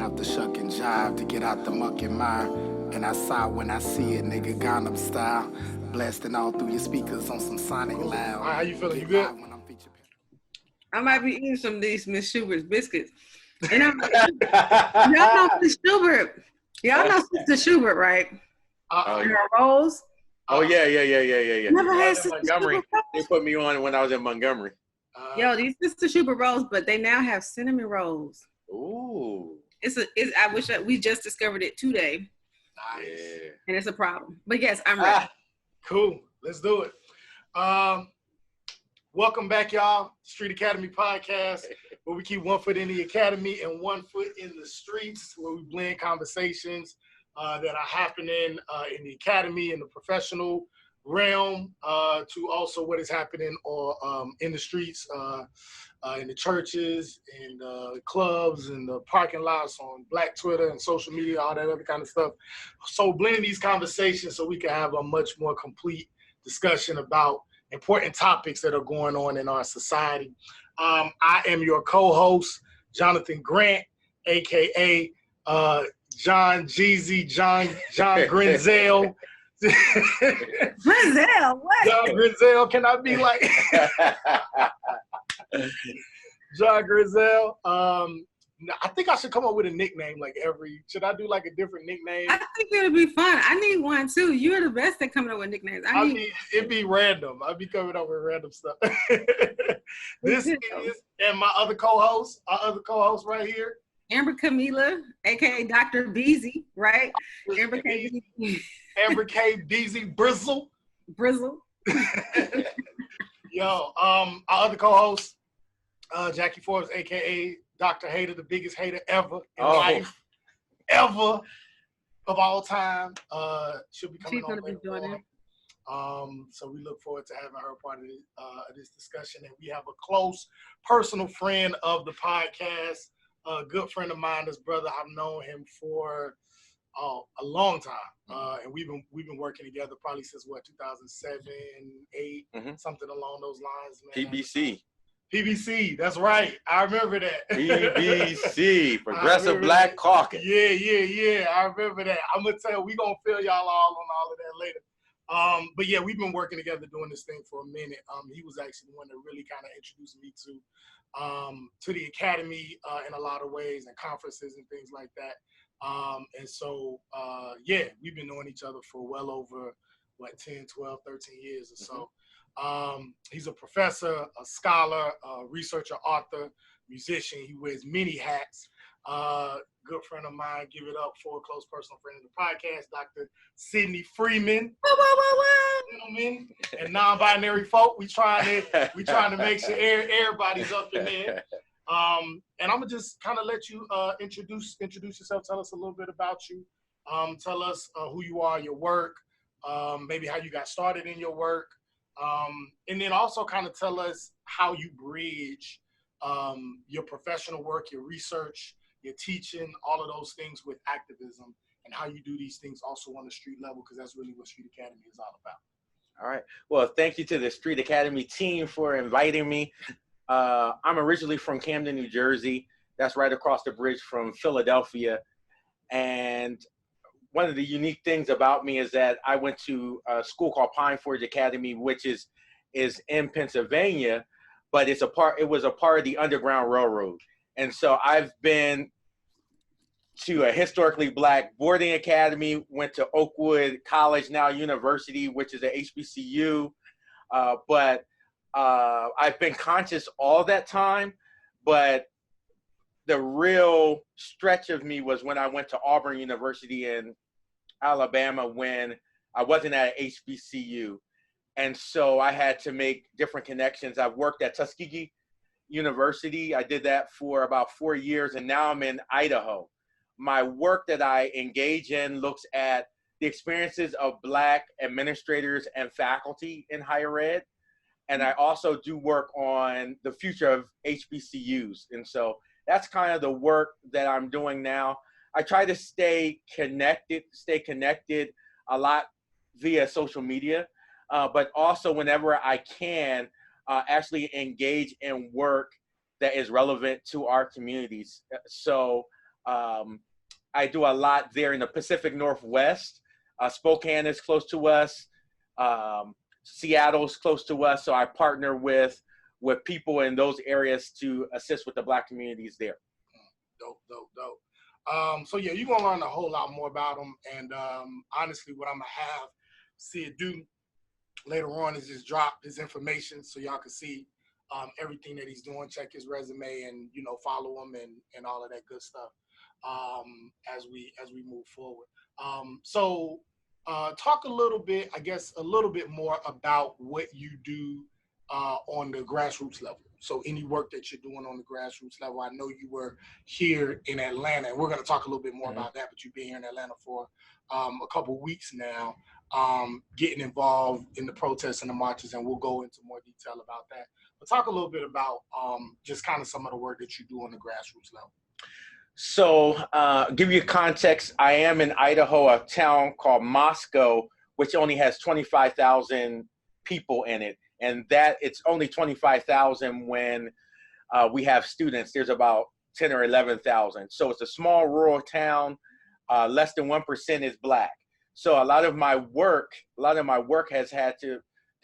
out the shuck and jive to get out the muck and mire. And I saw when I see it, nigga, Gangnam style. Blasting all through your speakers on some sonic loud. How you feeling? You good? I might be eating some of these Miss Schubert's biscuits. And I'm like, y'all know Miss Schubert. Y'all know Sister Schubert, right? Her rolls. Oh yeah. Never had Sister Montgomery. They put me on when I was in Montgomery. Yo, these Sister Schubert rolls, but they now have cinnamon rolls. Ooh. I wish we just discovered it today. Nice. Yeah. And it's a problem. But yes, I'm ready. Cool. Let's do it. Welcome back, y'all. Street Academy Podcast, where we keep one foot in the academy and one foot in the streets, where we blend conversations that are happening in the academy, in the professional realm, to also what is happening in the streets, in the churches, and clubs, and the parking lots, on Black Twitter and social media, all that other kind of stuff. So blending these conversations so we can have a much more complete discussion about important topics that are going on in our society. I am your co-host, Jonathan Grant, aka John Jeezy, John Grinzel. Grinzel, what? John Grinzel, can I be like John Grinzel? I think I should come up with a nickname should I do like a different nickname? I think it would be fun. I need one too. You're the best at coming up with nicknames. It'd be random. I'd be coming up with random stuff. This is, and my other co-host, right here. Amber Kamilah, aka Dr. Beezy, right? Amber K. Beezy Brizzle. Yo, our other co-host, Jackie Forbes, aka Dr. Hater, the biggest hater ever in life, ever of all time. She'll be coming on later on. So we look forward to having her part of this discussion. And we have a close personal friend of the podcast, a good friend of mine, this brother. I've known him for a long time. And we've been working together probably since 2007, 8, something along those lines, man. PBC, that's right. I remember that. PBC, Progressive Black Caucus. Yeah. I remember that. I'm going to tell you, we're going to fill y'all all on all of that later. But yeah, we've been working together doing this thing for a minute. He was actually the one that really kind of introduced me to the academy in a lot of ways, and conferences and things like that. And so, we've been knowing each other for well over, 10, 12, 13 years or so. He's a professor, a scholar, a researcher, author, musician. He wears many hats. Good friend of mine. Give it up for a close personal friend of the podcast, Dr. Sydney Freeman. Gentlemen and non-binary folk. We trying to make sure everybody's up in there. And I'm gonna just kind of let you introduce yourself. Tell us a little bit about you. Tell us who you are, your work, maybe how you got started in your work. And then also kind of tell us how you bridge your professional work, your research, your teaching, all of those things with activism, and how you do these things also on the street level, because that's really what Street Academy is all about. All right. Well, thank you to the Street Academy team for inviting me. I'm originally from Camden, New Jersey. That's right across the bridge from Philadelphia. And one of the unique things about me is that I went to a school called Pine Forge Academy, which is in Pennsylvania, but it was a part of the Underground Railroad. And so I've been to a historically Black boarding academy, went to Oakwood College, now University, which is a HBCU. But I've been conscious all that time, but the real stretch of me was when I went to Auburn University in Alabama, when I wasn't at HBCU. And so I had to make different connections. I've worked at Tuskegee University. I did that for about 4 years, and now I'm in Idaho. My work that I engage in looks at the experiences of Black administrators and faculty in higher ed. And I also do work on the future of HBCUs. And so that's kind of the work that I'm doing now. I try to stay connected a lot via social media, but also whenever I can, actually engage in work that is relevant to our communities. So I do a lot there in the Pacific Northwest. Spokane is close to us. Seattle's close to us. So I partner with people in those areas to assist with the Black communities there. Dope. So yeah, you're gonna learn a whole lot more about him. And honestly, what I'm gonna have Sid do later on is just drop his information so y'all can see everything that he's doing. Check his resume and follow him and all of that good stuff as we move forward. So talk a little bit, I guess, a little bit more about what you do on the grassroots level. So any work that you're doing on the grassroots level. I know you were here in Atlanta, and we're going to talk a little bit more about that, but you've been here in Atlanta for a couple weeks now, getting involved in the protests and the marches, and we'll go into more detail about that. But talk a little bit about just kind of some of the work that you do on the grassroots level. So give you context, I am in Idaho, a town called Moscow, which only has 25,000 people in it. And that it's only 25,000 when we have students. There's about 10 or 11,000. So it's a small rural town. Less than 1% is Black. So a lot of my work has had to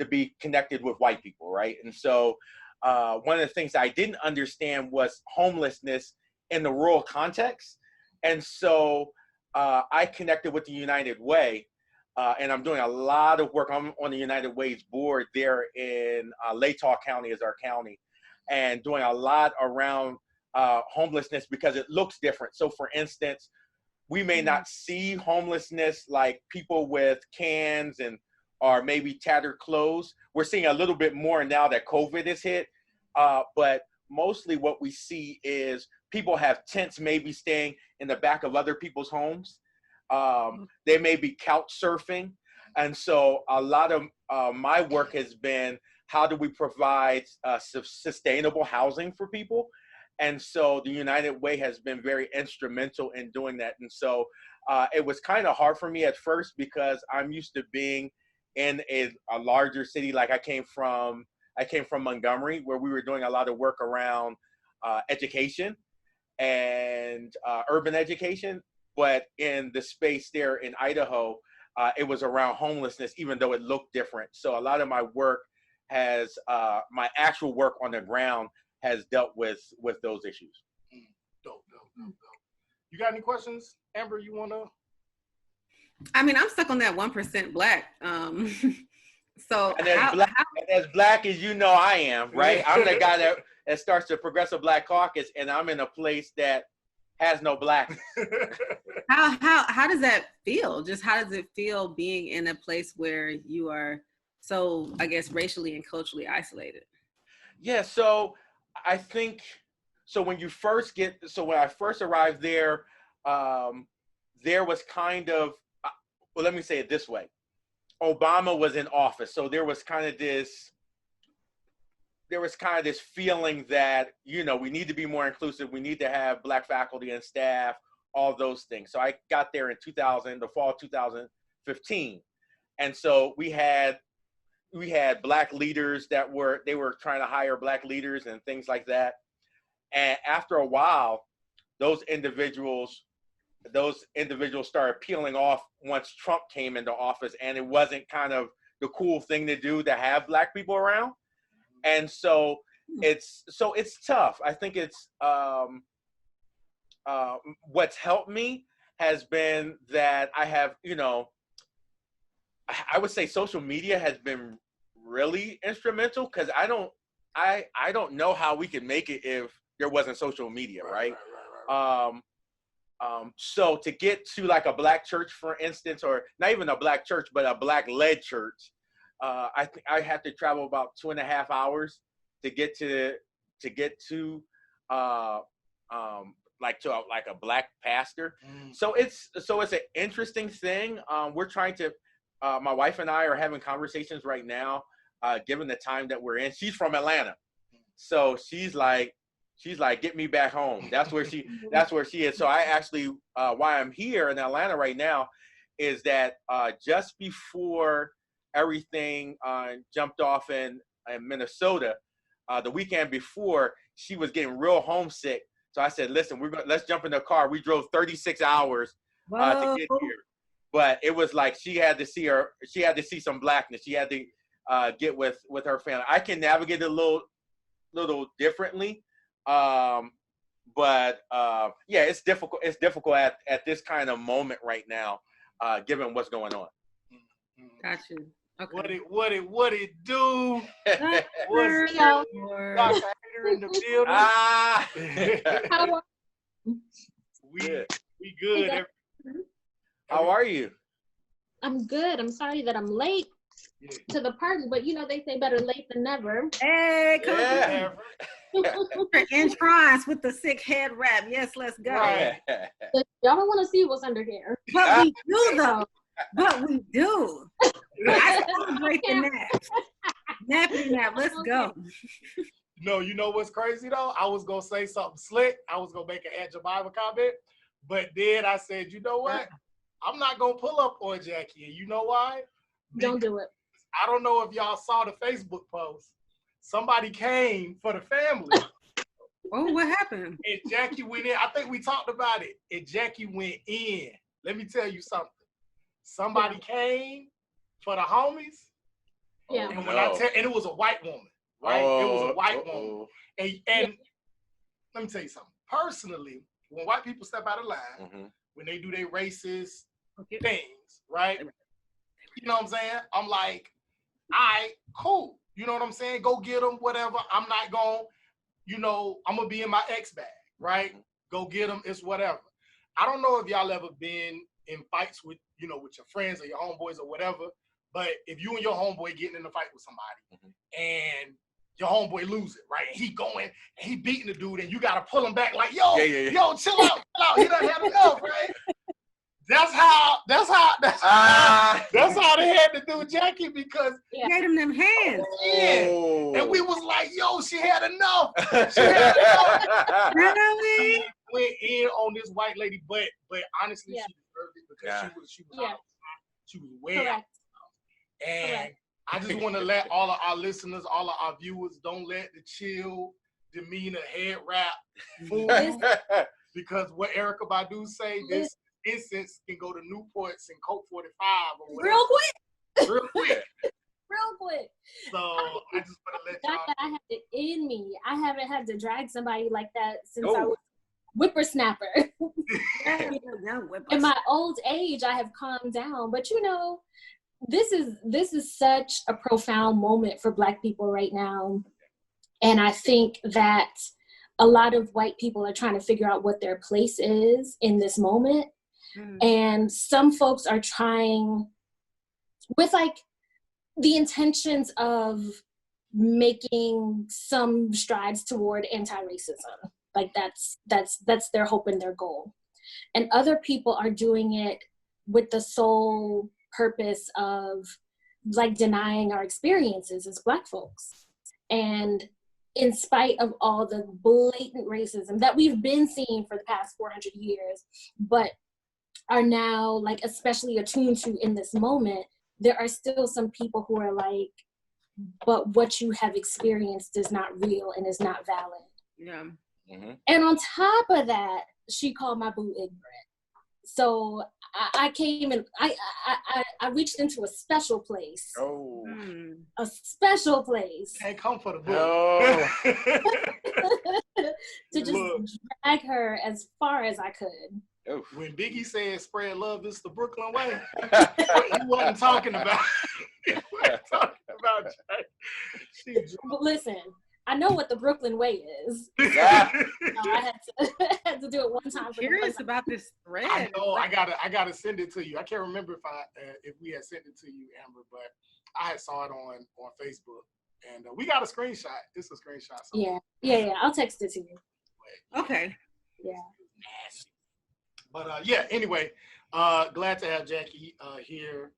be connected with white people, right? And so one of the things I didn't understand was homelessness in the rural context. And so I connected with the United Way. And I'm doing a lot of work. I'm on the United Way's board there in Latah County is our county, and doing a lot around homelessness because it looks different. So for instance, we may not see homelessness like people with cans or maybe tattered clothes. We're seeing a little bit more now that COVID has hit. But mostly what we see is people have tents maybe staying in the back of other people's homes. They may be couch surfing. And so a lot of my work has been, how do we provide sustainable housing for people? And so the United Way has been very instrumental in doing that. And so it was kind of hard for me at first because I'm used to being in a larger city. Like I came from Montgomery, where we were doing a lot of work around education and urban education. But in the space there in Idaho, it was around homelessness, even though it looked different. So a lot of my work has, my actual work on the ground has dealt with those issues. Dope. You got any questions, Amber, you want to? I mean, I'm stuck on that 1% Black. So and as black as you know I am, right? I'm the guy that starts the Progressive Black Caucus, and I'm in a place that has no Black. How does that feel? Just how does it feel being in a place where you are so, I guess, racially and culturally isolated? Yeah, so I think, when I first arrived there, there was kind of, well, let me say it this way. Obama was in office, so there was kind of this feeling that, we need to be more inclusive. We need to have Black faculty and staff, all those things. So I got there in the fall of 2015. And so we had Black leaders they were trying to hire Black leaders and things like that. And after a while, those individuals started peeling off once Trump came into office, and it wasn't kind of the cool thing to do to have Black people around. And so it's tough. I think it's what's helped me has been that I have, I would say social media has been really instrumental, because I don't know how we could make it if there wasn't social media, right? So to get to like a Black church, for instance, or not even a Black church, but a Black-led church, I had to travel about 2.5 hours to get to a Black pastor. So it's an interesting thing. We're trying to, my wife and I are having conversations right now, given the time that we're in. She's from Atlanta, so she's like, get me back home. That's where she is. So I actually, why I'm here in Atlanta right now is that just before everything jumped off in Minnesota, the weekend before, she was getting real homesick. So I said, listen, let's jump in the car. We drove 36 hours to get here. But it was like she had to see some blackness. She had to get with her family. I can navigate it a little differently. But yeah, it's difficult. It's difficult at this kind of moment right now, given what's going on. Gotcha. Okay. What it do? What's Dr. Hater in the building? How are we good. How are you? I'm good. I'm sorry that I'm late to the party, but you know they say better late than never. Hey, come on. Entrance with the sick head wrap. Yes, let's go. Right. Y'all don't want to see what's under here. But we do though. But we do. I celebrate the naps. Nappity nap. Let's go. No, you know what's crazy though? I was gonna say something slick. I was gonna make an Aunt Jemima comment, but then I said, you know what? I'm not gonna pull up on Jackie, and you know why? Don't do it. I don't know if y'all saw the Facebook post. Somebody came for the family. Oh, what happened? And Jackie went in. I think we talked about it. And Jackie went in. Let me tell you something. Somebody came for the homies. Yeah. And and it was a white woman, right? It was a white woman. And let me tell you something. Personally, when white people step out of line, when they do their racist things, right? You know what I'm saying? I'm like, all right, cool. You know what I'm saying? Go get them, whatever. I'm not going, I'm going to be in my ex bag, right? Go get them. It's whatever. I don't know if y'all ever been in fights with, with your friends or your homeboys or whatever, but if you and your homeboy getting in a fight with somebody and your homeboy lose it, right? And he going and he beating the dude and you got to pull him back like, yo, chill out. He done had enough, right? That's how they had to do Jackie because he gave him them hands. And we was like, yo, she had enough. Really? Went in on this white lady, but honestly, she deserved it because she was way out. And I just want to let all of our listeners, all of our viewers, don't let the chill demeanor head wrap fool you. Because what Erykah Badu say, this incense can go to Newports and Coke 45 or whatever. Real quick. So I just want to let y'all. Not that I have it in me. I haven't had to drag somebody like that since I was whippersnapper. In my old age, I have calmed down. But this is such a profound moment for Black people right now. And I think that a lot of white people are trying to figure out what their place is in this moment. And some folks are trying with the intentions of making some strides toward anti-racism. That's their hope and their goal. And other people are doing it with the sole purpose of denying our experiences as Black folks. And in spite of all the blatant racism that we've been seeing for the past 400 years, but are now especially attuned to in this moment, there are still some people who are but what you have experienced is not real and is not valid. Yeah. And on top of that, she called my boo ignorant. So I came and I reached into a special place. A special place. Can't come for the boo. To just drag her as far as I could. When Biggie said spread love, this is the Brooklyn way, he wasn't talking about Jack. Listen, I know what the Brooklyn way is. I had to do it one time. I'm curious about this thread. I know. I gotta send it to you. I can't remember if we had sent it to you, Amber, but I had saw it on Facebook, and we got a screenshot. It's a screenshot. Yeah. I'll text it to you. Okay. Yeah. But anyway, glad to have Jackie here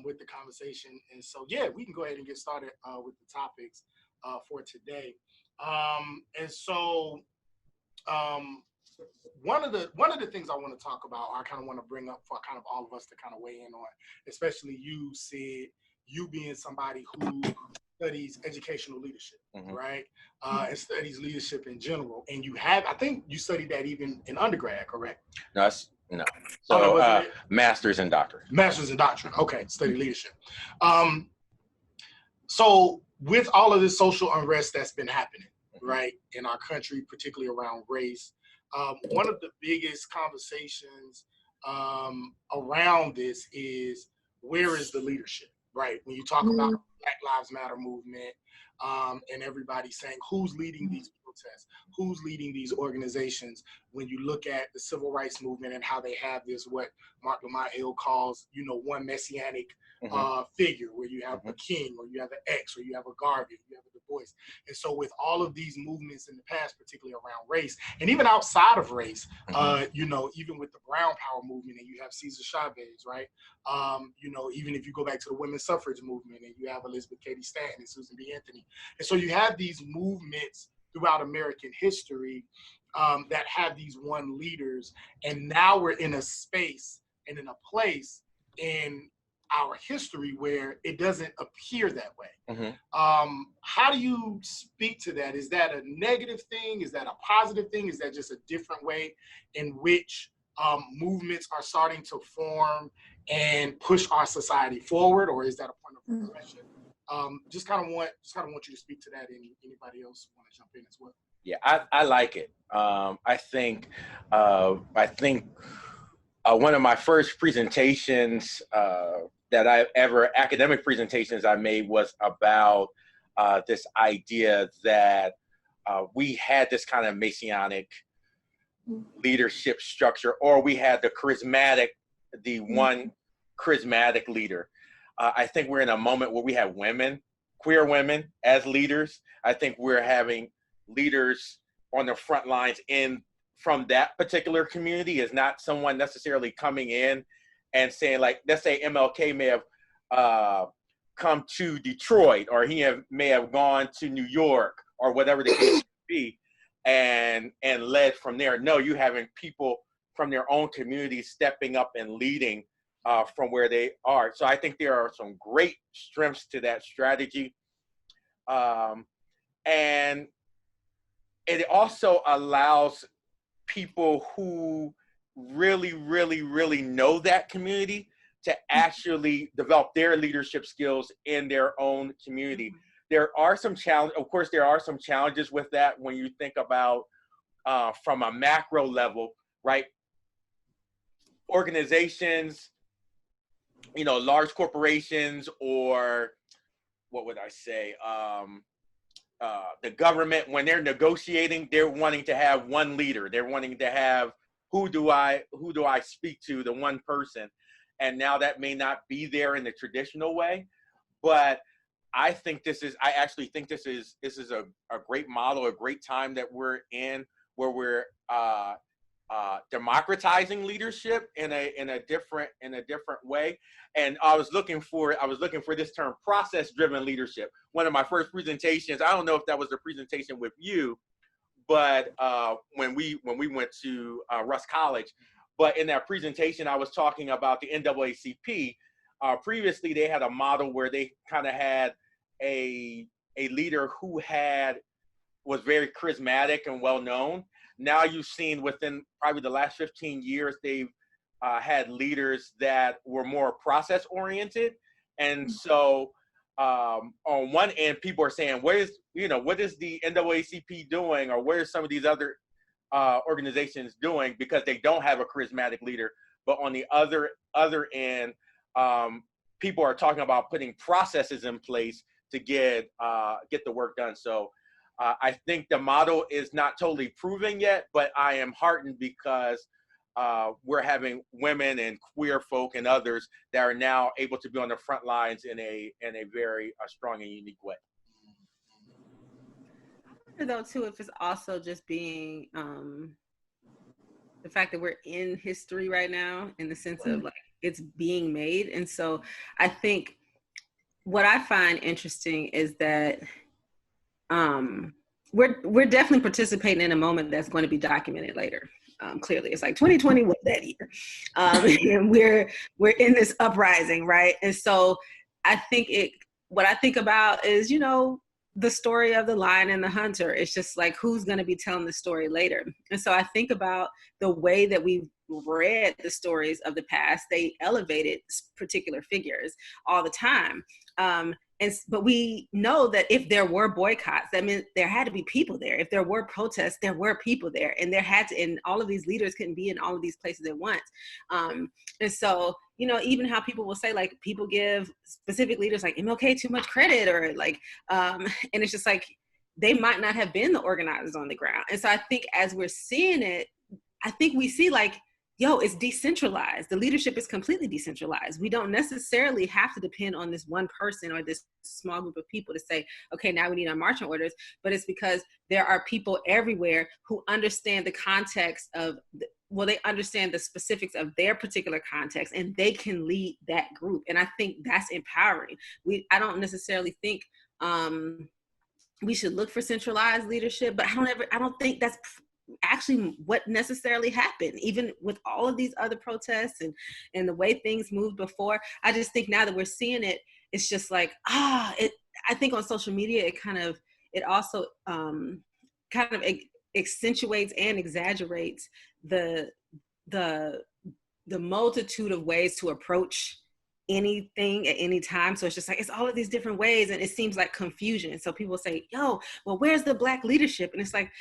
with the conversation. And so, we can go ahead and get started with the topics for today. And so one of the things I want to talk about, I kind of want to bring up for kind of all of us to kind of weigh in on, especially you, Sid, you being somebody who studies educational leadership, right? And studies leadership in general. And you have, I think you studied that even in undergrad, correct? No. So master's and doctorate. Master's and doctorate. Okay, study leadership. So with all of this social unrest that's been happening, right, in our country, particularly around race, one of the biggest conversations around this is, where is the leadership, right? When you talk about the Black Lives Matter movement, and everybody saying, who's leading these protests? Who's leading these organizations? When you look at the civil rights movement and how they have this, what Mark Lamont Hill calls, one messianic figure, where you have a king, or you have an X, or you have a Garvey, you have a Du Bois. And so with all of these movements in the past, particularly around race, and even outside of race, even with the Brown Power movement, and you have Cesar Chavez, right? Even if you go back to the women's suffrage movement, and you have Elizabeth Cady Stanton and Susan B. Anthony. And so you have these movements throughout American history that have these one leaders. And now we're in a space and in a place in our history where it doesn't appear that way. How do you speak to that? Is that a negative thing? Is that a positive thing? Is that just a different way in which movements are starting to form and push our society forward, or is that a point of regression? Just kind of want you to speak to that, and anybody else want to jump in as well. Yeah, I like it. I think one of my first presentations academic presentations I made was about this idea that we had this kind of messianic leadership structure, or we had the one charismatic leader. I think we're in a moment where we have queer women as leaders. I think we're having leaders on the front lines from that particular community, is not someone necessarily coming in and saying, like, let's say MLK may have come to Detroit, or he may have gone to New York, or whatever the case may be, and led from there. No, you having people from their own community stepping up and leading from where they are. So I think there are some great strengths to that strategy. And it also allows people who really, really, really know that community to actually develop their leadership skills in their own community. There are some challenges, of course, there are some challenges with that when you think about from a macro level, right? Organizations, large corporations, or what would I say? The government, when they're negotiating, they're wanting to have one leader. They're wanting to have, who do I speak to, the one person. And now that may not be there in the traditional way, but I actually think this is a great model, a great time that we're in, where we're democratizing leadership in a different way. And I was looking for this term, process-driven leadership. One of my first presentations, I don't know if that was the presentation with you, but when we went to Russ College, but in that presentation, I was talking about the NAACP. Previously, they had a model where they kind of had a leader who was very charismatic and well-known. Now you've seen within probably the last 15 years, they've had leaders that were more process-oriented. And so on one end, people are saying, what is the NAACP doing, or what are some of these other organizations doing, because they don't have a charismatic leader? But on the other end, people are talking about putting processes in place to get the work done. So I think the model is not totally proven yet, but I am heartened because we're having women and queer folk and others that are now able to be on the front lines in a very strong and unique way. I wonder though too, if it's also just being the fact that we're in history right now, in the sense of like it's being made. And so I think what I find interesting is that we're definitely participating in a moment that's going to be documented later. Clearly, it's like 2020 was that year, and we're in this uprising, right? And so what I think about is, the story of the lion and the hunter. It's just like, who's going to be telling the story later? And so I think about the way that we've read the stories of the past. They elevated particular figures all the time. But we know that if there were boycotts, that meant there had to be people there. If there were protests, there were people there, and and all of these leaders couldn't be in all of these places at once. And so, even how people will say, like, people give specific leaders like MLK too much credit, or like, and it's just like, they might not have been the organizers on the ground. And so I think as we're seeing it, I think we see like, it's decentralized. The leadership is completely decentralized. We don't necessarily have to depend on this one person or this small group of people to say, okay, now we need our marching orders. But it's because there are people everywhere who understand the context of, they understand the specifics of their particular context, and they can lead that group. And I think that's empowering. I don't necessarily think we should look for centralized leadership, but I don't think that's actually what necessarily happened, even with all of these other protests and the way things moved before. I just think now that we're seeing it, it's just like, I think on social media, it also accentuates and exaggerates the multitude of ways to approach anything at any time. So it's just like, it's all of these different ways, and it seems like confusion. So people say, where's the Black leadership? And it's like,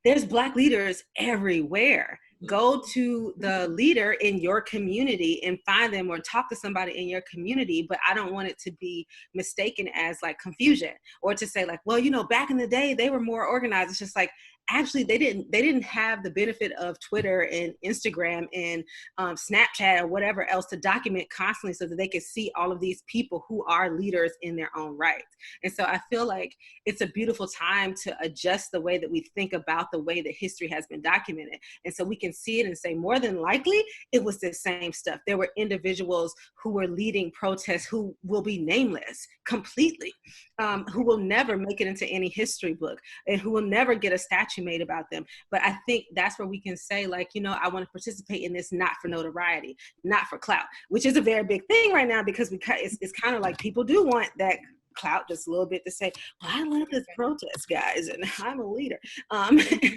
there's Black leaders everywhere. Go to the leader in your community and find them, or talk to somebody in your community. But I don't want it to be mistaken as like confusion, or to say like, back in the day they were more organized. It's just like, actually they didn't have the benefit of Twitter and Instagram and Snapchat or whatever else to document constantly, so that they could see all of these people who are leaders in their own right. And so I feel like it's a beautiful time to adjust the way that we think about the way that history has been documented. And so we can see it and say, more than likely, it was the same stuff. There were individuals who were leading protests who will be nameless completely, who will never make it into any history book, and who will never get a statue made about them. But I think that's where we can say, like, I want to participate in this, not for notoriety, not for clout, which is a very big thing right now, because it's kind of like people do want that clout just a little bit to say, well, I love this protest, guys, and I'm a leader.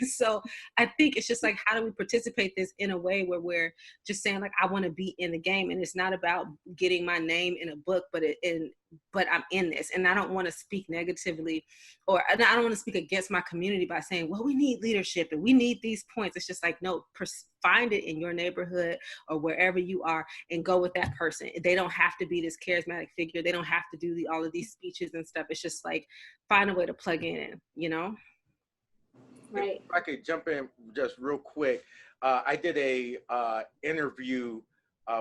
So I think it's just like, how do we participate this in a way where we're just saying, like, I want to be in the game, and it's not about getting my name in a book, but I'm in this, and I don't want to speak negatively, or I don't want to speak against my community by saying, well, we need leadership and we need these points. It's just like, no, find it in your neighborhood or wherever you are, and go with that person. They don't have to be this charismatic figure. They don't have to do all of these speeches and stuff. It's just like, find a way to plug in, Right. If I could jump in just real quick. I did a interview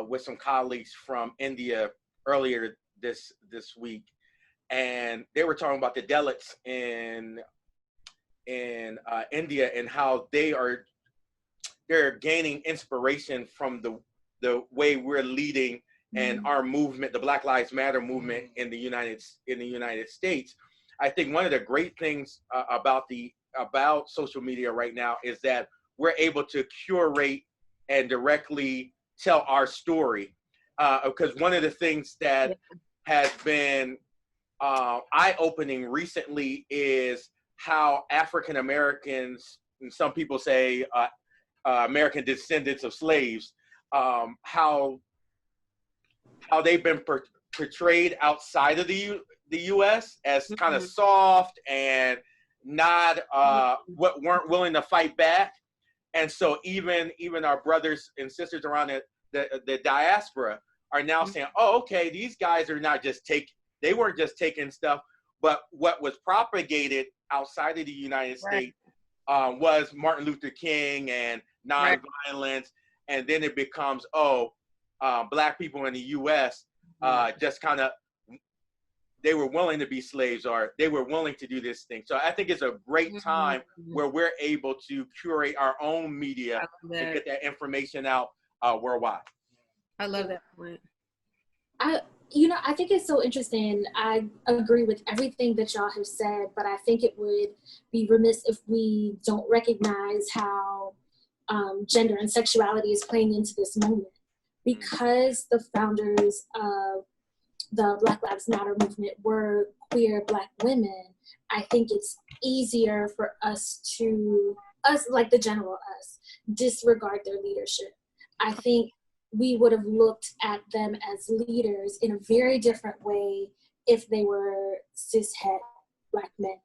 with some colleagues from India earlier this week, and they were talking about the Dalits in India, and how they're gaining inspiration from the way we're leading and our movement, the Black Lives Matter movement in the United States. I think one of the great things about social media right now is that we're able to curate and directly tell our story. Because one of the things that has been eye-opening recently is how African Americans, and some people say American descendants of slaves, how they've been portrayed outside of the U.S. as kind of soft and not weren't willing to fight back. And so even our brothers and sisters around the diaspora are now saying, oh, okay, these guys are not just they weren't just taking stuff, but what was propagated outside of the United States was Martin Luther King and nonviolence. And then it becomes, Black people in the U.S. Just kind of, they were willing to be slaves, or they were willing to do this thing. So I think it's a great time where we're able to curate our own media and get that information out worldwide. I love that point. I think it's so interesting. I agree with everything that y'all have said, but I think it would be remiss if we don't recognize how gender and sexuality is playing into this moment. Because the founders of the Black Lives Matter movement were queer Black women, I think it's easier for us, like the general us, disregard their leadership. I think we would have looked at them as leaders in a very different way if they were cishet Black men.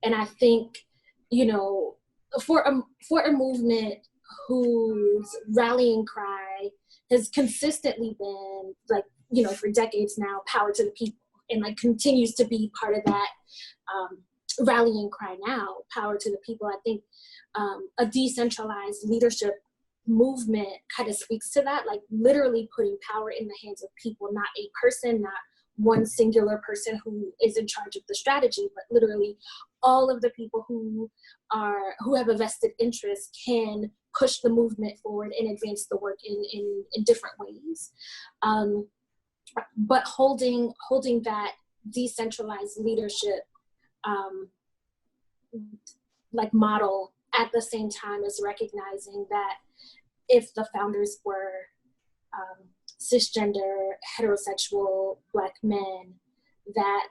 And I think, you know, for a movement whose rallying cry has consistently been, like, you know, for decades now, power to the people, and like continues to be part of that rallying cry now, power to the people. I think a decentralized leadership movement kind of speaks to that, like literally putting power in the hands of people, not a person, not one singular person who is in charge of the strategy, but literally all of the people who have a vested interest can push the movement forward and advance the work in different ways. But holding that decentralized leadership like model at the same time as recognizing that if the founders were cisgender, heterosexual Black men, that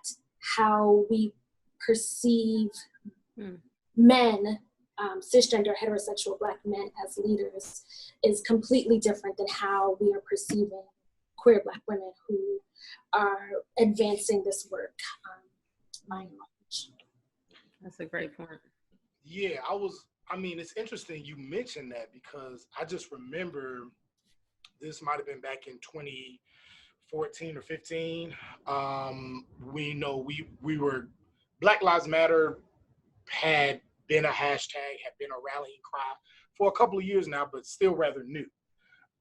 how we perceive men, cisgender, heterosexual Black men as leaders is completely different than how we are perceiving queer Black women who are advancing this work by and large. That's a great point. Yeah, I mean, it's interesting you mentioned that, because I just remember this might have been back in 2014 or 15. We know we were, Black Lives Matter had been a hashtag, had been a rallying cry for a couple of years now, but still rather new.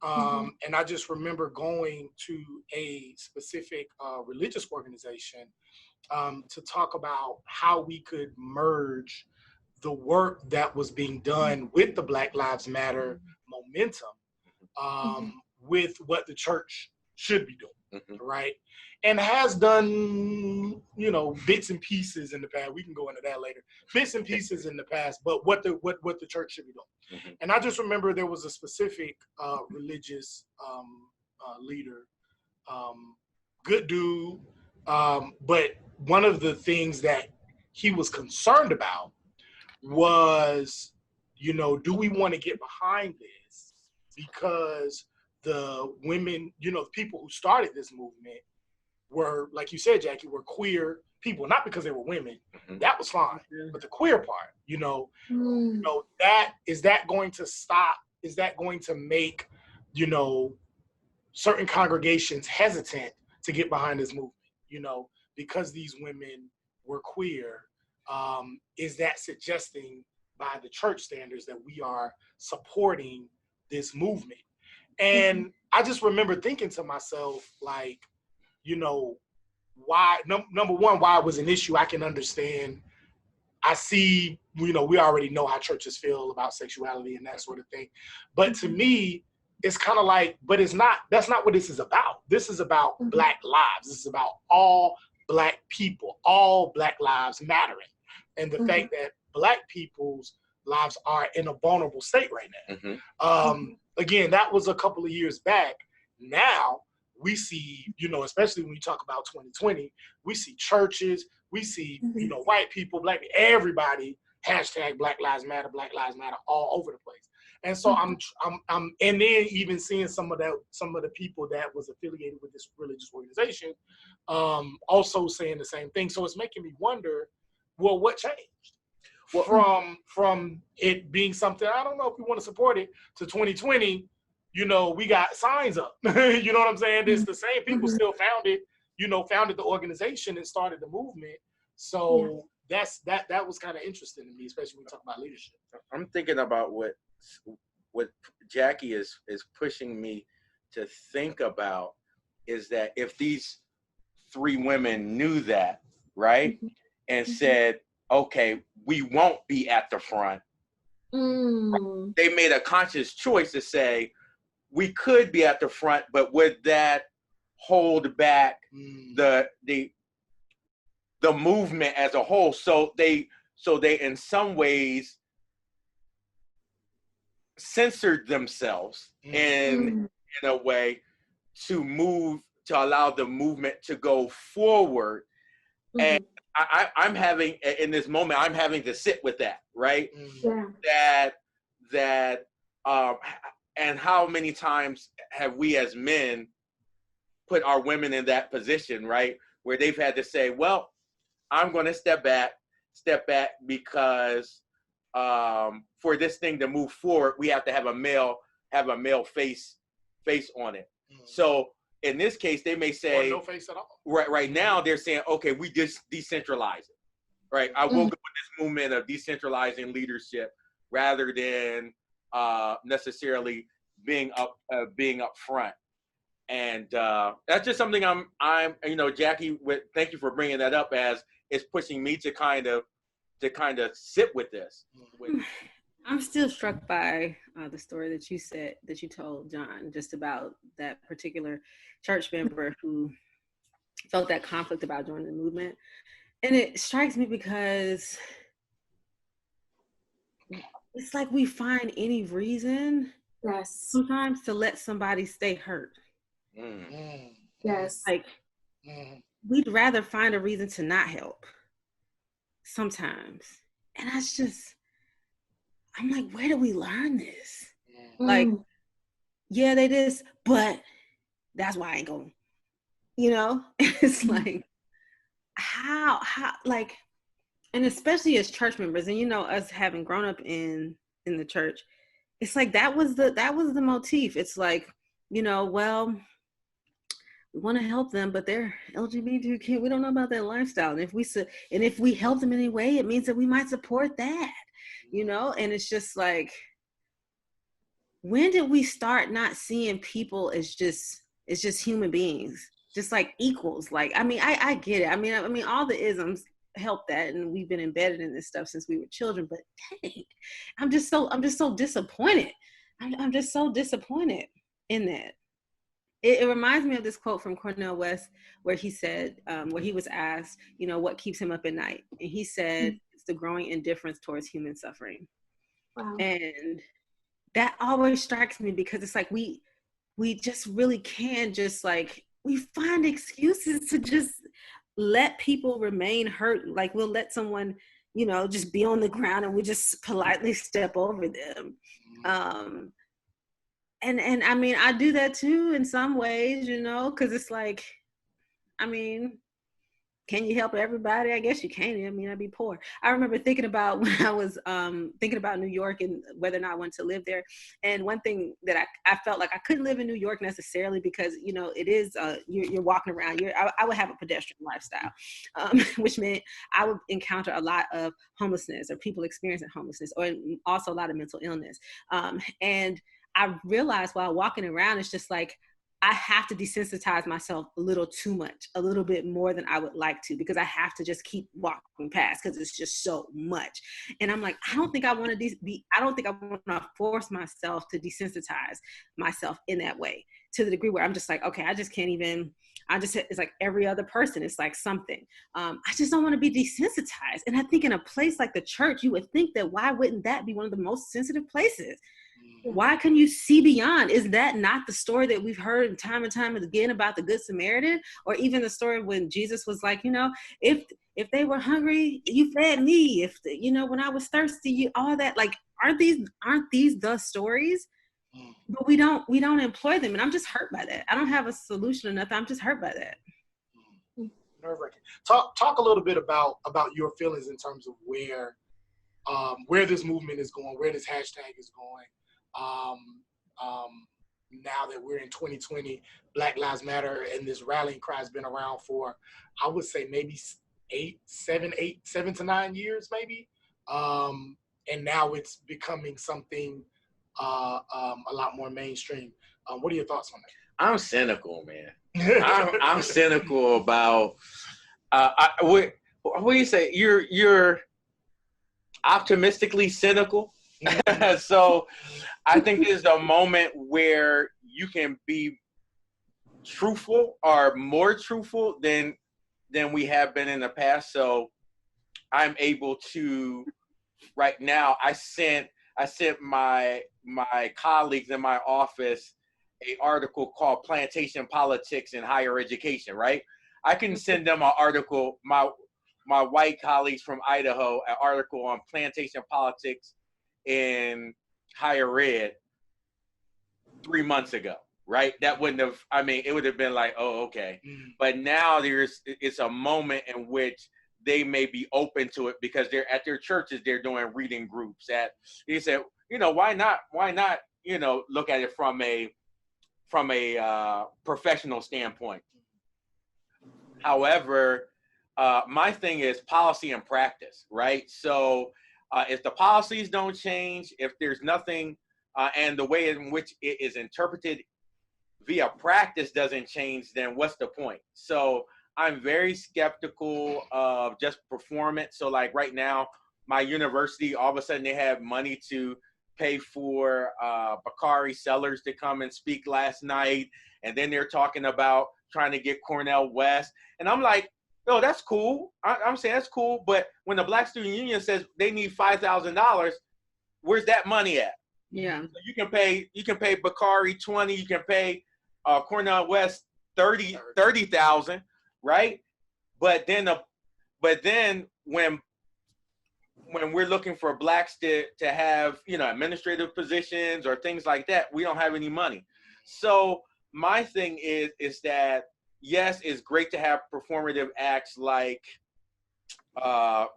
And I just remember going to a specific religious organization to talk about how we could merge the work that was being done with the Black Lives Matter momentum with what the church should be doing, right? And has done, you know, bits and pieces in the past. We can go into that later. Bits and pieces in the past, but what the church should be doing. And I just remember there was a specific religious leader, good dude, but one of the things that he was concerned about was, you know, do we want to get behind this? Because the women, you know, the people who started this movement were, like you said, Jackie, were queer people, not because they were women. That was fine. But the queer part, you know, that is that going to stop? Is that going to make, you know, certain congregations hesitant to get behind this movement, you know, because these women were queer? Is that suggesting by the church standards that we are supporting this movement? And I just remember thinking to myself, like, you know, why, number one, why it was an issue, I can understand. I see, you know, we already know how churches feel about sexuality and that sort of thing. But to me, it's kind of like, but that's not what this is about. This is about Black lives. This is about all Black people, all Black lives mattering. And the fact that Black people's lives are in a vulnerable state right now. Again, that was a couple of years back. Now we see, you know, especially when we talk about 2020, we see churches, we see, you know, white people, Black, everybody, hashtag Black Lives Matter all over the place. And so I'm and then even seeing some of the people that was affiliated with this religious organization, also saying the same thing. So it's making me wonder, well, what changed? From it being something, I don't know if we want to support it, to 2020, you know, we got signs up. You know what I'm saying? It's the same people still founded the organization and started the movement. So that was kind of interesting to me, especially when we talk about leadership. I'm thinking about what Jackie is pushing me to think about, is that if these three women knew that, right, and said, okay, we won't be at the front. They made a conscious choice to say, we could be at the front, but would that hold back the movement as a whole? So they in some ways censored themselves in a way to to allow the movement to go forward. Mm-hmm. And I'm having, in this moment, I'm having to sit with that, right? Yeah. That and how many times have we as men put our women in that position, right? Where they've had to say, well, I'm going to step back because for this thing to move forward, we have to have a male face on it. So in this case, they may say, or no face at all. Right now, they're saying, okay, we just decentralize it, right? I woke up with this movement of decentralizing leadership rather than necessarily being up front. And that's just something I'm Jackie, thank you for bringing that up, as it's pushing me to kind of sit with this. I'm still struck by the story that you told, John, just about that particular church member who felt that conflict about joining the movement. And it strikes me because it's like we find any reason sometimes to let somebody stay hurt. Yes. Like we'd rather find a reason to not help sometimes. And I'm like, where do we learn this? Like, yeah, they this, but that's why I ain't going, it's like, how, like, and especially as church members, and us having grown up in the church, it's like, that was the motif. It's like, well, we want to help them, but they're LGBTQ. We don't know about their lifestyle. And if we help them in any way, it means that we might support that, and it's just like, when did we start not seeing people as just human beings, just like equals? Like, I get it. I mean, all the isms help that, and we've been embedded in this stuff since we were children, but dang, I'm just so disappointed. I'm just so disappointed in that. It reminds me of this quote from Cornel West, where he said, where he was asked, what keeps him up at night? And he said, it's the growing indifference towards human suffering. Wow. And that always strikes me, because it's like, we just really can just like, we find excuses to just let people remain hurt. Like, we'll let someone, just be on the ground and we just politely step over them. And I mean, I do that too in some ways, because it's like, can you help everybody? I guess you can. I'd be poor. I remember thinking about when I was thinking about New York and whether or not I wanted to live there. And one thing that I felt like I couldn't live in New York necessarily, because, it is, you're walking around. I would have a pedestrian lifestyle, which meant I would encounter a lot of homelessness, or people experiencing homelessness, or also a lot of mental illness. And I realized while walking around, it's just like, I have to desensitize myself a little too much, a little bit more than I would like to, because I have to just keep walking past, because it's just so much. And I'm like, I don't think I want to force myself to desensitize myself in that way, to the degree where I'm just like, okay, I just can't even, it's like every other person. It's like something. I just don't want to be desensitized. And I think in a place like the church, you would think that why wouldn't that be one of the most sensitive places? Why can you see beyond? Is that not the story that we've heard time and time again about the Good Samaritan? Or even the story when Jesus was like, if they were hungry, you fed me. If when I was thirsty, all that. Like, aren't these the stories? But we don't employ them, and I'm just hurt by that. I don't have a solution or nothing. I'm just hurt by that. Nerve-wracking. Talk a little bit about your feelings in terms of where this movement is going, where this hashtag is going. Now that we're in 2020, Black Lives Matter, and this rallying cry has been around for, I would say, maybe 7 to 9 years, maybe. And now it's becoming something a lot more mainstream. What are your thoughts on that? I'm cynical, man. I'm cynical about what do you say? You're optimistically cynical. So I think there's a moment where you can be truthful, or more truthful than we have been in the past. So I'm able to, right now, I sent my colleagues in my office a article called Plantation Politics in Higher Education, right? I can send them an article, my white colleagues from Idaho, an article on plantation politics in higher ed 3 months ago, right? That wouldn't have, I mean, it would have been like, oh, okay. But now it's a moment in which they may be open to it because they're at their churches, they're doing reading groups. They said, you know, why not, you know, look at it from a professional standpoint. However, my thing is policy and practice, right? So if the policies don't change, if there's nothing, and the way in which it is interpreted via practice doesn't change, then what's the point? So I'm very skeptical of just performance. So like right now, my university, all of a sudden they have money to pay for Bakari Sellers to come and speak last night. And then they're talking about trying to get Cornell West. And I'm like, no, that's cool. I'm saying that's cool. But when the Black Student Union says they need $5,000, where's that money at? Yeah. So you can pay Bakari 20, you can pay Cornell West 30,000, right? But then when we're looking for Blacks to have, you know, administrative positions or things like that, we don't have any money. So my thing is that, yes, it's great to have performative acts like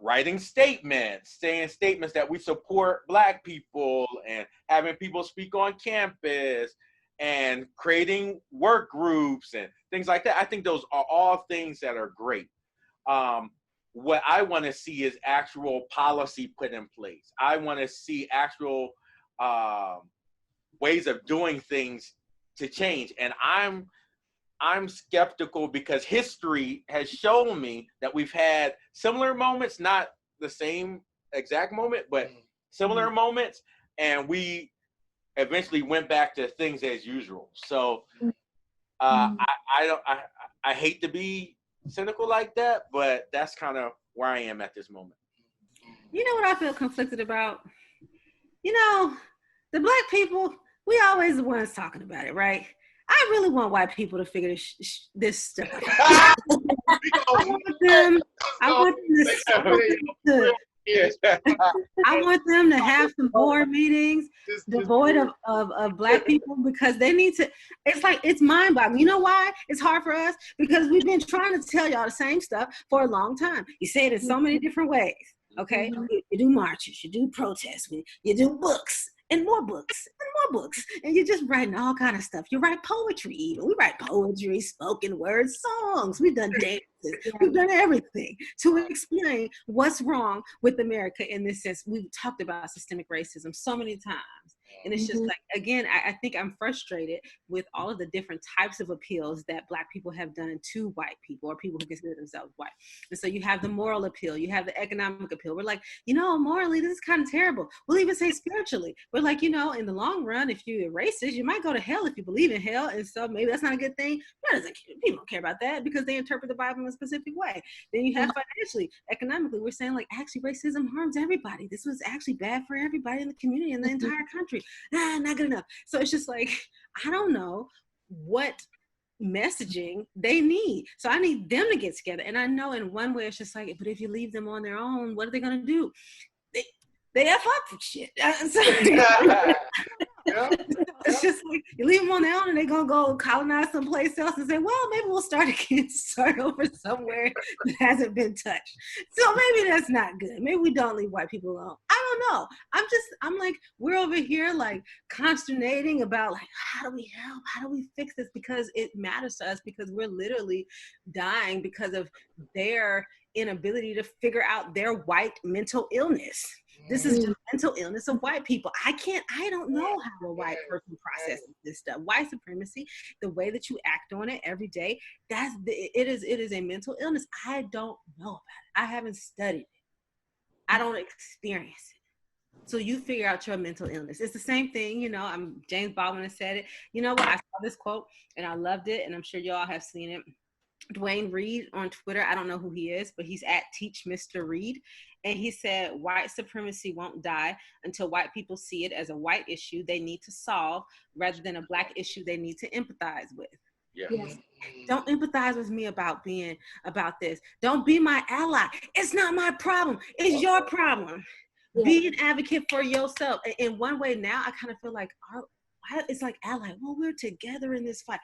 writing statements, saying statements that we support Black people and having people speak on campus and creating work groups and things like that. I think those are all things that are great. What I want to see is actual policy put in place. I want to see actual ways of doing things to change. And I'm skeptical because history has shown me that we've had similar moments, not the same exact moment, but similar moments, and we eventually went back to things as usual. So I hate to be cynical like that, but that's kind of where I am at this moment. You know what I feel conflicted about? You know, the Black people, we always the ones talking about it, right? I really want white people to figure this stuff out. I want them to have some board meetings devoid of Black people, because they need to. It's like, it's mind-boggling. You know why it's hard for us? Because we've been trying to tell y'all the same stuff for a long time. You say it in so many different ways. Okay, you do marches, you do protests, you do books. And more books, and you're just writing all kind of stuff. You write poetry, even. We write poetry, spoken word, songs. We've done dances. We've done everything to explain what's wrong with America in this sense. We've talked about systemic racism so many times. And it's just like, again, I think I'm frustrated with all of the different types of appeals that Black people have done to white people or people who consider themselves white. And so you have the moral appeal, you have the economic appeal. We're like, you know, morally, this is kind of terrible. We'll even say spiritually. We're like, you know, in the long run, if you're racist, you might go to hell if you believe in hell. And so maybe that's not a good thing. People don't care about that because they interpret the Bible in a specific way. Then you have financially, economically, we're saying like, actually racism harms everybody. This was actually bad for everybody in the community, in the entire country. Not good enough. So it's just like, I don't know what messaging they need. So I need them to get together. And I know in one way it's just like, but if you leave them on their own, what are they going to do? They F up for shit. It's just like, you leave them on their own and they're going to go colonize someplace else and say, well, maybe we'll start again, start over somewhere that hasn't been touched. So maybe that's not good. Maybe we don't leave white people alone. I don't know. I'm like, we're over here like consternating about like, how do we help? How do we fix this? Because it matters to us, because we're literally dying because of their inability to figure out their white mental illness. This is just mental illness of white people. I don't know how a white person processes this stuff. White supremacy, the way that you act on it every day, it is a mental illness. I don't know about it. I haven't studied it. I don't experience it. So you figure out your mental illness. It's the same thing, you know, James Baldwin has said it. You know what? I saw this quote and I loved it, and I'm sure y'all have seen it. Dwayne Reed on Twitter. I don't know who he is, but he's at Teach Mr. Reed. And he said, white supremacy won't die until white people see it as a white issue they need to solve rather than a black issue they need to empathize with. Yeah. Yes. Don't empathize with me about this. Don't be my ally. It's not my problem. It's your problem. Yeah. Be an advocate for yourself. In one way now, I kind of feel like it's like ally. Well, we're together in this fight.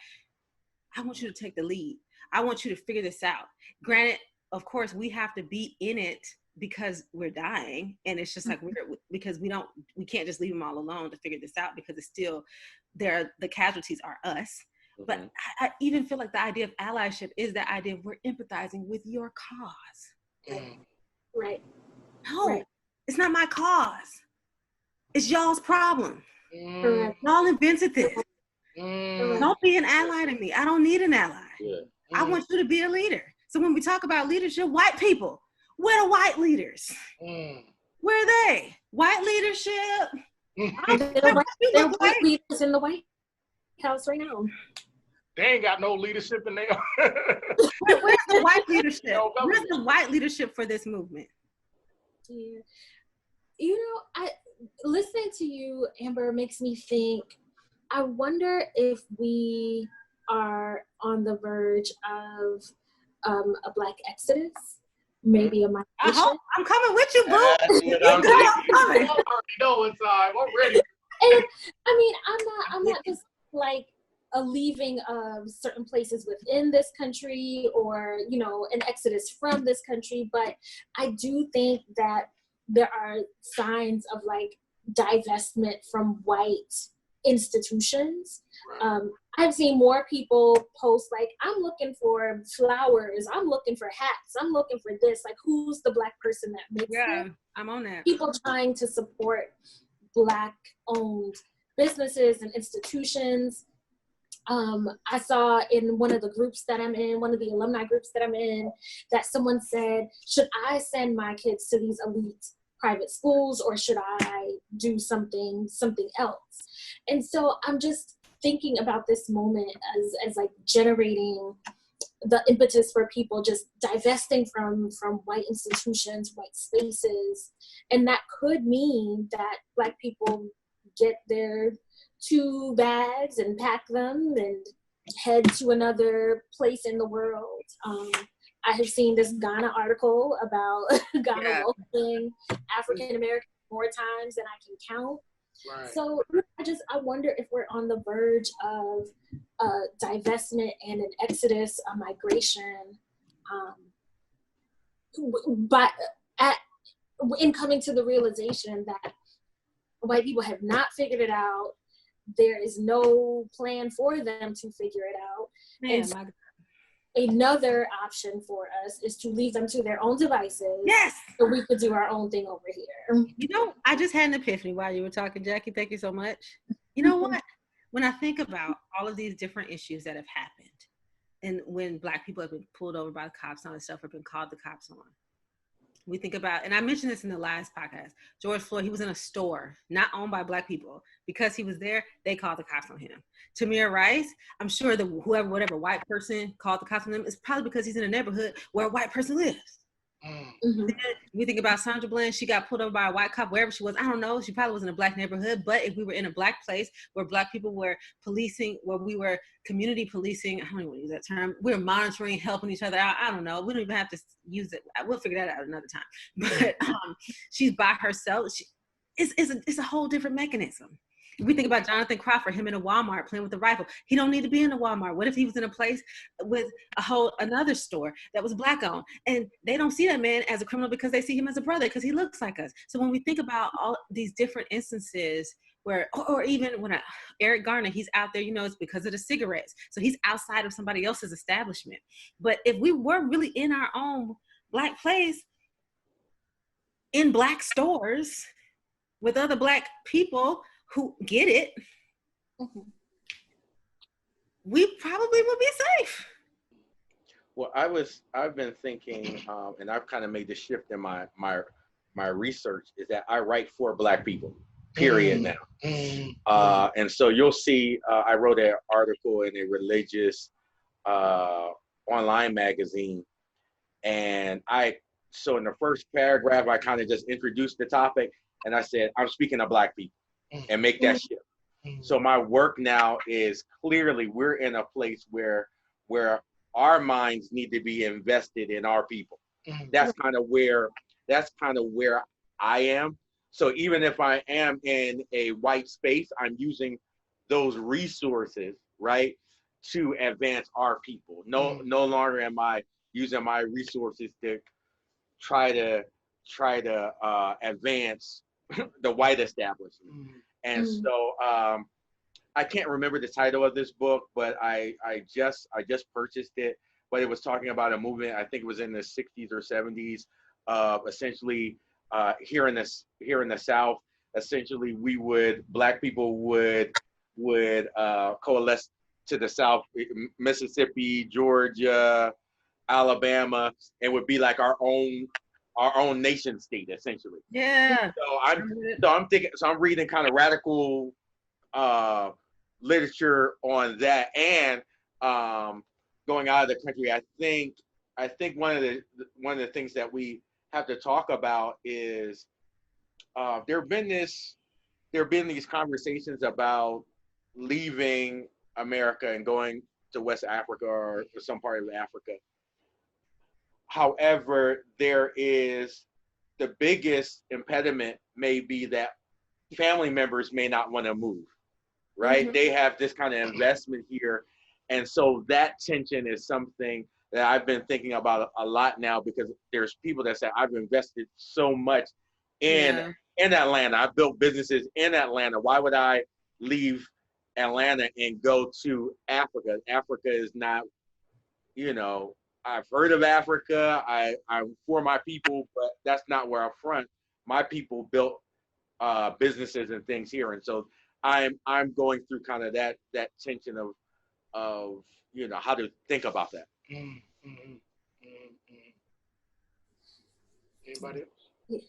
I want you to take the lead. I want you to figure this out. Granted, of course, we have to be in it because we're dying, and it's just like because we can't just leave them all alone to figure this out, because it's still the casualties are us. But I even feel like the idea of allyship is the idea of we're empathizing with your cause. Right. No, it's not my cause. It's y'all's problem. Y'all invented this. Don't be an ally to me. I don't need an ally. Yeah. I want you to be a leader. So when we talk about leadership, white people, where are white leaders? Where are they? White leadership? They're white leaders in the White House right now. They ain't got no leadership in there. Where's the white leadership? Where's the white leadership for this movement? Yeah. You know, listening to you, Amber, makes me think, I wonder if we are on the verge of a Black exodus, maybe a migration. I'm coming with you, boo. I'm coming. I already know it's time. I'm ready. And I mean, I'm not just like a leaving of certain places within this country, or, you know, an exodus from this country, but I do think that there are signs of like divestment from white institutions. I've seen more people post like, I'm looking for flowers, I'm looking for hats, I'm looking for this. Like, who's the Black person that makes it? I'm on that. People trying to support Black owned businesses and institutions. I saw in one of the groups that I'm in, one of the alumni groups that I'm in, that someone said, should I send my kids to these elite private schools, or should I do something else? And so I'm just thinking about this moment as like generating the impetus for people just divesting from white institutions, white spaces. And that could mean that Black people get their 2 bags and pack them and head to another place in the world. I have seen this Ghana article about Ghana welcoming African Americans more times than I can count. Right. So I wonder if we're on the verge of divestment and an exodus, a migration, but in coming to the realization that white people have not figured it out. There is no plan for them to figure it out. And another option for us is to leave them to their own devices. Yes. So we could do our own thing over here. You know, I just had an epiphany while you were talking, Jackie. Thank you so much. You know what? When I think about all of these different issues that have happened, and when Black people have been pulled over by the cops and all this stuff, or been called the cops on, we think about, and I mentioned this in the last podcast, George Floyd, he was in a store not owned by Black people. Because he was there, they called the cops on him. Tamir Rice, I'm sure that whatever white person called the cops on him is probably because he's in a neighborhood where a white person lives. Mm-hmm. We think about Sandra Bland, she got pulled over by a white cop wherever she was. I don't know, she probably was in a Black neighborhood, but if we were in a Black place where Black people were policing, where we were community policing, I don't even want to use that term, we were monitoring, helping each other out, I don't know, we don't even have to use it, we'll figure that out another time. But she's by herself, it's a whole different mechanism. If we think about Jonathan Crawford, him in a Walmart playing with a rifle, he don't need to be in a Walmart. What if he was in a place with another store that was Black owned, and they don't see that man as a criminal because they see him as a brother because he looks like us. So when we think about all these different instances where, or even when Eric Garner, he's out there, you know, it's because of the cigarettes. So he's outside of somebody else's establishment. But if we were really in our own Black place, in Black stores with other Black people who get it, we probably would be safe. Well, I've been thinking, and I've kind of made the shift in my research, is that I write for Black people, period, now. And so you'll see, I wrote an article in a religious online magazine. And so in the first paragraph, I kind of just introduced the topic, and I said, I'm speaking to Black people, and make that shift. So my work now is clearly we're in a place where our minds need to be invested in our people. That's kind of where I am. So even if I am in a white space, I'm using those resources, right, to advance our people. No longer am I using my resources to try to advance the white establishment. And so I can't remember the title of this book, but I just purchased it. But it was talking about a movement. I think it was in the 60s or 70s. Essentially, here in the South, essentially Black people would coalesce to the South, Mississippi, Georgia, Alabama, and would be like our own nation state, essentially. Yeah. So I'm reading kind of radical literature on that, and going out of the country. I think one of the things that we have to talk about is there have been these conversations about leaving America and going to West Africa or some part of Africa. However, there is the biggest impediment may be that family members may not want to move, right? They have this kind of investment here. And so that tension is something that I've been thinking about a lot now, because there's people that say, I've invested so much in Atlanta. I've built businesses in Atlanta. Why would I leave Atlanta and go to Africa? Africa is not, I've heard of Africa. I'm for my people, but that's not where I'm from. My people built businesses and things here. And so I'm going through kind of that tension of how to think about that. Anybody else?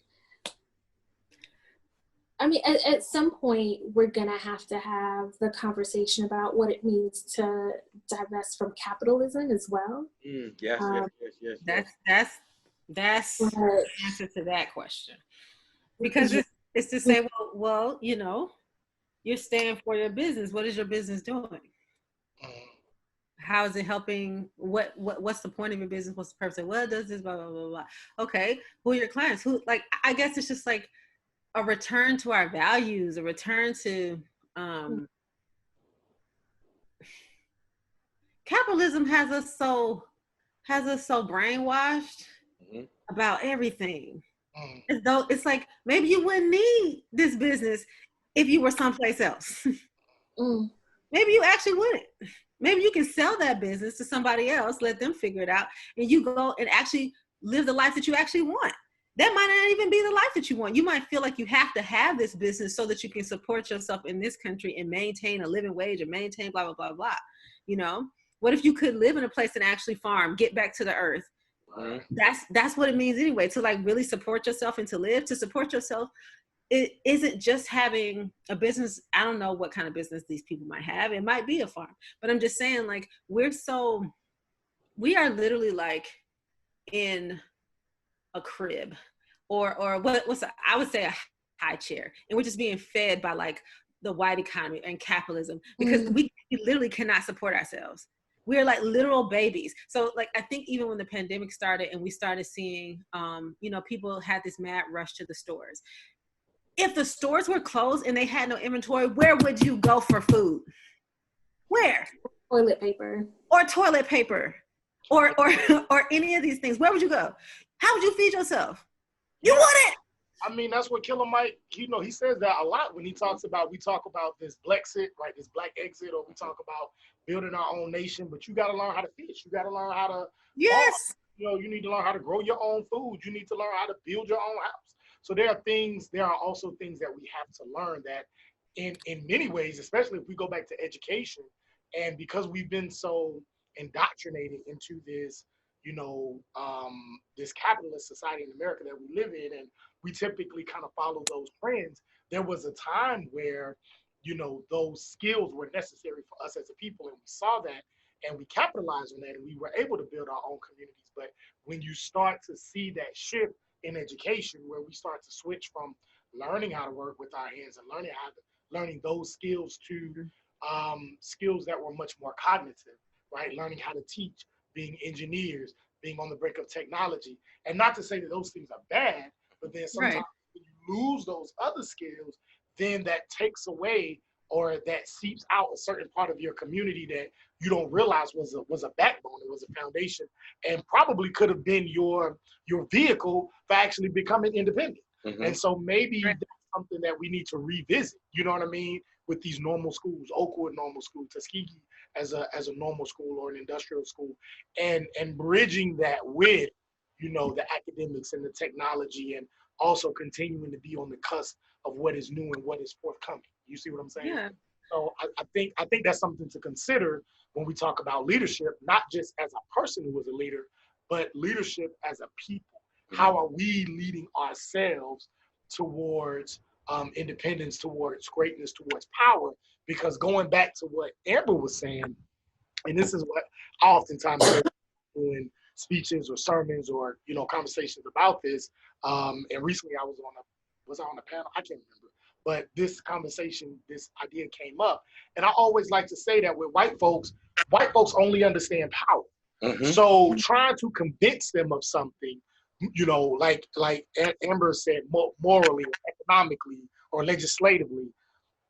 I mean, at some point, we're gonna have to have the conversation about what it means to divest from capitalism as well. Yes. That's the answer to that question. Because it's to say, well, you're staying for your business. What is your business doing? How is it helping? What's the point of your business? What's the purpose? Well, it does this, blah, blah, blah, blah. Okay, who are your clients? I guess it's just like a return to our values, a return to capitalism has us so brainwashed about everything. As though it's like, maybe you wouldn't need this business if you were someplace else. Maybe you actually wouldn't. Maybe you can sell that business to somebody else, let them figure it out, and you go and actually live the life that you actually want. That might not even be the life that you want. You might feel like you have to have this business so that you can support yourself in this country and maintain a living wage and maintain blah, blah, blah, blah. What if you could live in a place and actually farm, get back to the earth? That's what it means anyway, to like really support yourself and to live. To support yourself, it isn't just having a business. I don't know what kind of business these people might have. It might be a farm, but I'm just saying, like, we are literally like in a crib or I would say a high chair, and we're just being fed by like the white economy and capitalism, because we literally cannot support ourselves. We're like literal babies. So like, I think even when the pandemic started and we started seeing, people had this mad rush to the stores. If the stores were closed and they had no inventory, where would you go for food? Where? Toilet paper. Or toilet paper. Or any of these things. Where would you go? How would you feed yourself? You wouldn't. I mean, that's what Killer Mike, he says that a lot when we talk about this Blexit, right? This black exit, or we talk about building our own nation, but you got to learn how to fish. You got to learn how to farm. You need to learn how to grow your own food. You need to learn how to build your own house. So there are also things that we have to learn that in many ways, especially if we go back to education, and because we've been so indoctrinated into this, this capitalist society in America that we live in, and we typically kind of follow those trends. There was a time where, those skills were necessary for us as a people, and we saw that. and we capitalized on that, and we were able to build our own communities. But when you start to see that shift in education, where we start to switch from learning how to work with our hands and learning those skills to skills that were much more cognitive, right? Learning how to teach, being engineers, being on the brink of technology. And not to say that those things are bad, but then sometimes when you lose those other skills, then that takes away or that seeps out a certain part of your community that you don't realize was a backbone, it was a foundation, and probably could have been your vehicle for actually becoming independent. And so maybe that's something that we need to revisit, you know what I mean, with these normal schools, Oakwood normal school, Tuskegee as a normal school or an industrial school, and bridging that with, you know, the academics and the technology, and also continuing to be on the cusp of what is new and what is forthcoming. You see what I'm saying? Yeah. So I think that's something to consider when we talk about leadership, not just as a person who is a leader, but leadership as a people. How are we leading ourselves towards independence, towards greatness, towards power? Because going back to what Amber was saying, and this is what I oftentimes say in speeches or sermons or, you know, conversations about this. And recently I was on a panel? I can't remember. But this conversation, this idea came up. And I always like to say that with white folks only understand power. So trying to convince them of something, you know, like Amber said, morally, economically, or legislatively,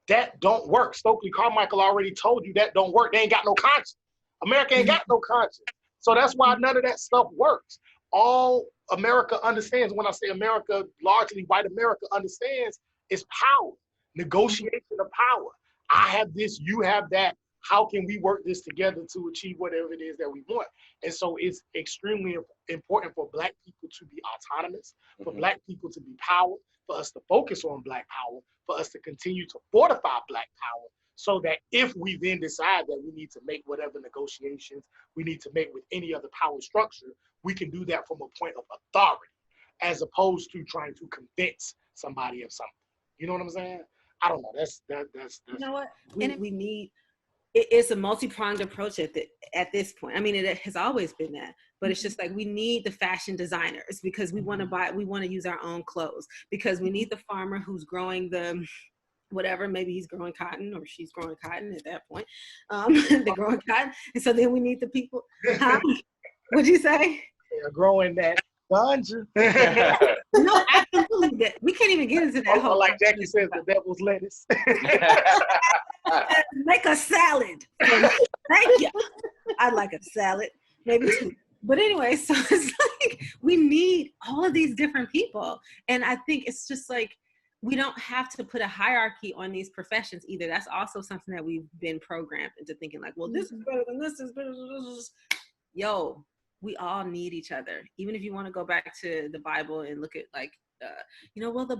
that don't work. Stokely Carmichael already told you that don't work. They ain't got no conscience. America ain't got no conscience. So that's why none of that stuff works. All America understands, when I say America, largely white America understands, is power, negotiation of power. I have this, you have that. How can we work this together to achieve whatever it is that we want? And so it's extremely important for Black people to be autonomous, for Black people to be power, for us to focus on Black power, for us to continue to fortify Black power, so that if we then decide that we need to make whatever negotiations we need to make with any other power structure, we can do that from a point of authority, as opposed to trying to convince somebody of something. You know what I'm saying? I don't know. That's you know what? We need. It's a multi-pronged approach at this point. I mean, it has always been that, but it's just like we need the fashion designers because we want to use our own clothes, because we need the farmer who's growing the whatever, maybe he's growing cotton or she's growing cotton at that point. They're growing cotton. And so then we need the people. What'd you say? They're growing that ganja. No, absolutely. We can't even get into that whole. Like Jackie says, the devil's lettuce. Make a salad. Thank you. I'd like a salad, maybe two. But anyway, so it's like we need all of these different people. And I think it's just like we don't have to put a hierarchy on these professions either. That's also something that we've been programmed into thinking like, well, this is better than this is better than this. Yo, we all need each other. Even if you want to go back to the Bible and look at like, well, the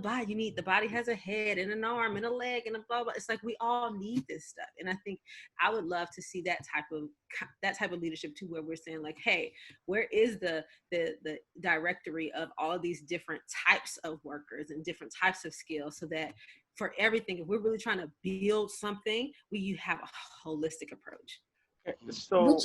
body has a head and an arm and a leg and a blah, blah. It's like we all need this stuff. And I think I would love to see that type of leadership too, where we're saying like, hey, where is the directory of all of these different types of workers and different types of skills, so that for everything, if we're really trying to build something, you have a holistic approach. So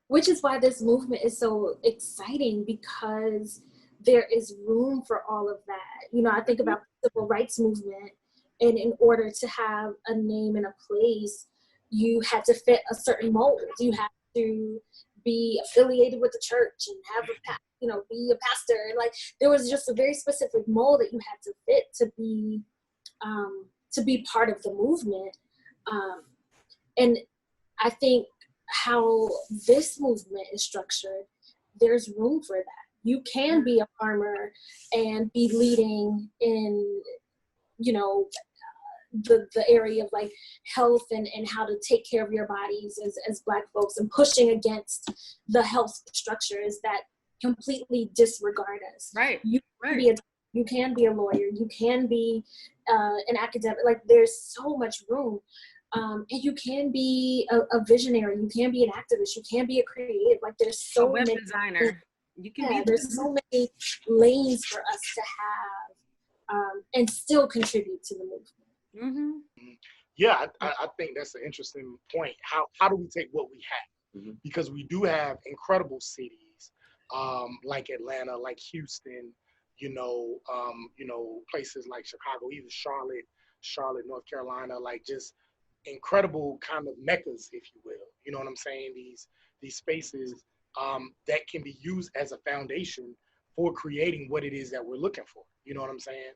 which is why this movement is so exciting, because there is room for all of that. You know, I think about the civil rights movement, and in order to have a name and a place, you had to fit a certain mold. You had to be affiliated with the church and have be a pastor. And like, there was just a very specific mold that you had to fit to be part of the movement. And I think how this movement is structured, there's room for that. You can be a farmer and be leading in, the area of like health and how to take care of your bodies as Black folks, and pushing against the health structures that completely disregard us. Right. You can be a lawyer. You can be an academic. Like, there's so much room. And you can be a visionary. You can be an activist. You can be a creative. Like, there's so many designer. You can there's so many lanes for us to have and still contribute to the movement. Yeah, I think that's an interesting point. How do we take what we have, because we do have incredible cities like Atlanta, like Houston, places like Chicago, even Charlotte, North Carolina, like just incredible kind of meccas, if you will. You know what I'm saying? These spaces that can be used as a foundation for creating what it is that we're looking for. You know what I'm saying?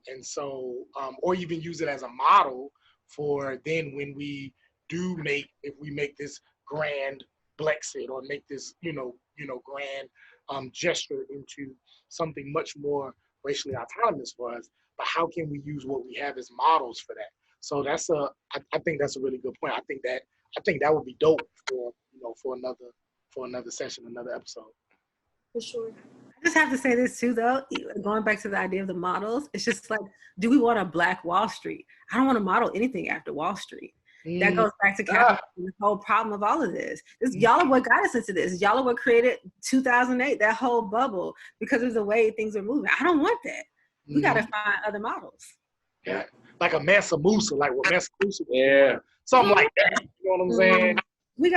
And so, or even use it as a model for then when we do if we make this grand Brexit or make this, grand gesture into something much more racially autonomous for us, but how can we use what we have as models for that? So I think that's a really good point. I think that would be dope for another session, another episode. For sure. I just have to say this too, though. Going back to the idea of the models, it's just like, do we want a Black Wall Street? I don't want to model anything after Wall Street. That goes back to capitalism, the whole problem of all of this. Y'all are what got us into this. Y'all are what created 2008, that whole bubble, because of the way things are moving. I don't want that. We got to find other models. Yeah, like a Mansa Musa, like what Mansa Musa was. Something like that. You know what I'm saying? We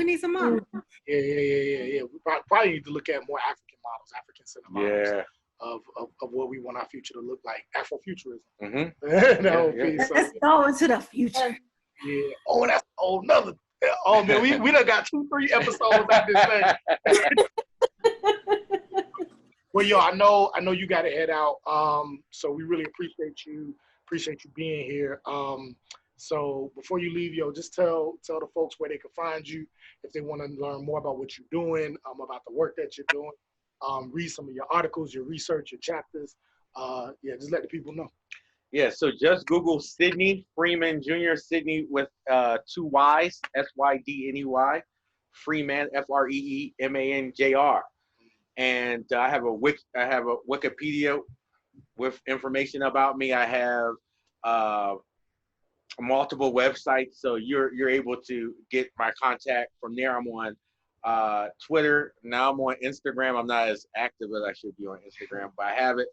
need some models. Yeah. We probably need to look at more African models, African-centered models of what we want our future to look like. Afrofuturism. Let's go into the future. Yeah. Oh, that's another. Oh man, we done got 2-3 episodes out this thing. Well, yo, I know you got to head out. So we really appreciate you being here. So before you leave, yo, just tell the folks where they can find you if they want to learn more about what you're doing, about the work that you're doing. Read some of your articles, your research, your chapters. Just let the people know. Yeah, so just Google Sidney Freeman Jr. Sidney with 2 Y's, SYDNEY, Freeman, FREEMANJR. And I have a Wikipedia with information about me. I have multiple websites, so you're able to get my contact from there. I'm on Twitter. Now I'm on Instagram. I'm not as active as I should be on Instagram, but I have it.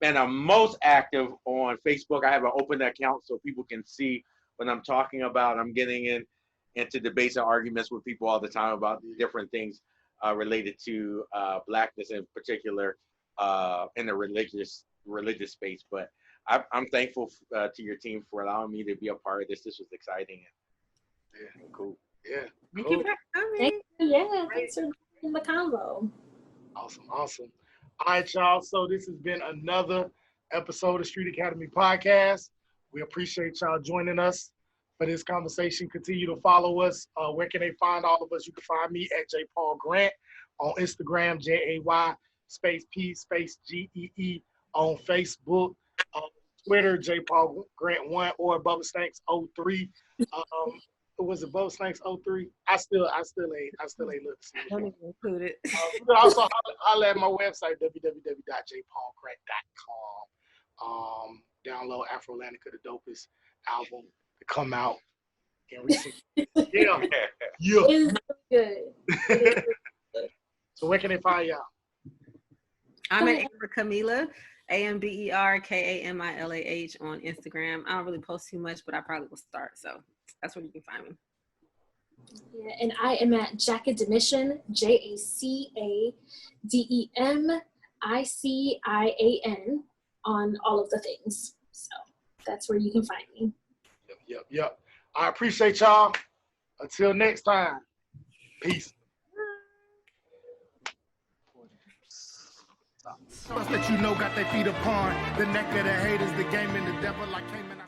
And I'm most active on Facebook. I have an open account so people can see what I'm talking about. I'm getting into debates and arguments with people all the time about different things related to Blackness in particular in the religious space. But I'm thankful to your team for allowing me to be a part of this. This was exciting and cool. Yeah. Thank you for coming. Thank you. Yeah, thanks for doing the convo. Awesome. All right, y'all. So this has been another episode of Street Academy Podcast. We appreciate y'all joining us for this conversation. Continue to follow us. Where can they find all of us? You can find me at J. Paul Grant on Instagram, JAY_P_GEE on Facebook, Twitter, J. Paul Grant 1 or Bubba Stanks 03. Was it Bubba Stanks 03? I still ain't looked to see it. Don't even include it. You can also holler at my website, www.jpaulgrant.com. Download Afro-Atlantica, the dopest album to come out in recent. Yeah. It's good. So where can they find y'all? I'm at Amber Kamilah, AMBERKAMILAH on Instagram. I don't really post too much, but I probably will start. So that's where you can find me. Yeah, and I am at Jackademition, JACADEMICIAN on all of the things. So that's where you can find me. Yep. I appreciate y'all. Until next time. Peace. Us that you know got their feet upon the neck of the haters, the game and the devil like came in.